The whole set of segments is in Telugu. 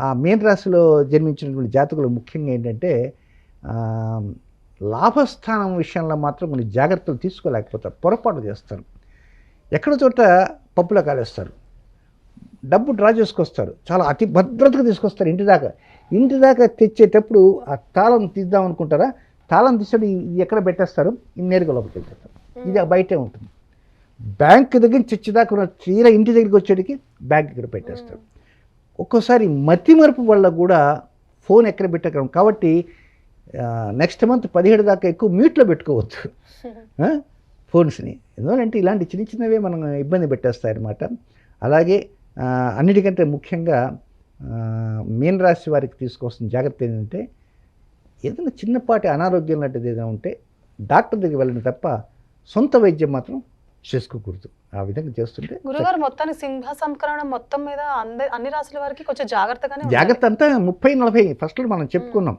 ఆ మీన రాశిలో జన్మించినటువంటి జాతకులు ముఖ్యంగా ఏంటంటే ఆహ్, లాభస్థానం విషయంలో మాత్రం కొన్ని జాగ్రత్తలు తీసుకోలేకపోతారు. పొరపాటు చేస్తారు. ఎక్కడో చోట పప్పులో కాలేస్తారు. డబ్బు డ్రా చేసుకొస్తారు. చాలా అతి భద్రతగా తీసుకొస్తారు ఇంటి దాకా. ఇంటి దాకా తెచ్చేటప్పుడు ఆ తాళం తీద్దాం అనుకుంటారా? తాళం తీసేటప్పుడు ఇది ఎక్కడ పెట్టేస్తారు? నేరుగా లోపలికెళ్ళిపోతారు. ఇది బయటే ఉంటుంది. బ్యాంక్ దగ్గర నుంచి తెచ్చేదాకా ఉన్న తీరా ఇంటి దగ్గరికి వచ్చేటికి బ్యాంక్ ఇక్కడ పెట్టేస్తారు. ఒక్కోసారి మతిమరుపు వల్ల కూడా ఫోన్ ఎక్కడ పెట్టగలం. కాబట్టి నెక్స్ట్ మంత్ 17 దాకా ఎక్కువ మ్యూట్లో పెట్టుకోవద్దు ఫోన్స్ని. ఎందుకంటే ఇలాంటి చిన్న చిన్నవే మనం ఇబ్బంది పెట్టేస్తాయన్నమాట. అలాగే అన్నిటికంటే ముఖ్యంగా మీన రాశి వారికి తీసుకోవాల్సిన జాగ్రత్త ఏంటంటే ఏదైనా చిన్నపాటి అనారోగ్యం లాంటిది ఏదైనా ఉంటే డాక్టర్ దగ్గరికి వెళ్ళండి తప్ప సొంత వైద్యం మాత్రం చేసుకోకూడదు. ఆ విధంగా చేస్తుంటే గురుగారు మొత్తానికి సింహ సంక్రమణం మొత్తం మీద అన్ని రాశుల వారికి కొంచెం జాగ్రత్తగానే జాగ్రత్త అంతా 30-40 ఫస్ట్లో మనం చెప్పుకున్నాం.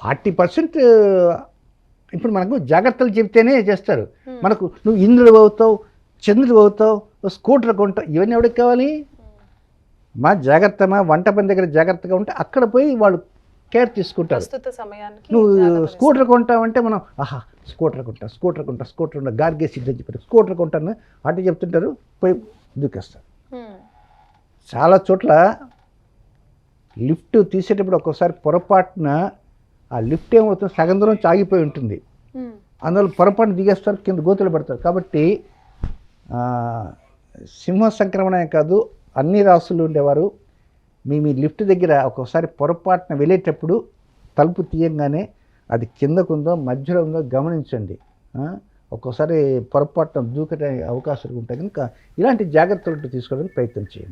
40% ఇప్పుడు మనకు జాగ్రత్తలు చెప్తేనే చేస్తారు. మనకు నువ్వు ఇంద్రుడు అవుతావు, చంద్రుడు అవుతావు, స్కూటర్ కొంటావు, ఇవన్నీ ఎవరికి కావాలి? మా జాగ్రత్త మా వంట పని దగ్గర జాగ్రత్తగా ఉంటే అక్కడ పోయి వాళ్ళు కేర్ తీసుకుంటారు. నువ్వు స్కూటర్ కొంటావంటే మనం స్కూటర్ కొంటా గార్గే సిద్ధం చెప్పారు, స్కూటర్ కొంటాను అటు చెప్తుంటారు, పోయి దూకేస్తారు. చాలా చోట్ల లిఫ్ట్ తీసేటప్పుడు ఒక్కోసారి పొరపాటున ఆ లిఫ్ట్ ఏమవుతుంది, సగం దూరం ఆగిపోయి ఉంటుంది. అందువల్ల పొరపాటున దిగేస్తారు, కింద గోతులు పడతారు. కాబట్టి సింహ సంక్రమణమే కాదు, అన్ని రాసులు ఉండేవారు మీ లిఫ్ట్ దగ్గర ఒక్కోసారి పొరపాటున వెళ్ళేటప్పుడు తలుపు తీయంగానే అది కిందకుందో మధ్యలో ఉందో గమనించండి. ఒక్కోసారి పొరపాటున దూకే అవకాశాలు ఉంటాయి కనుక ఇలాంటి జాగ్రత్తలు తీసుకోవడానికి ప్రయత్నం చేయండి.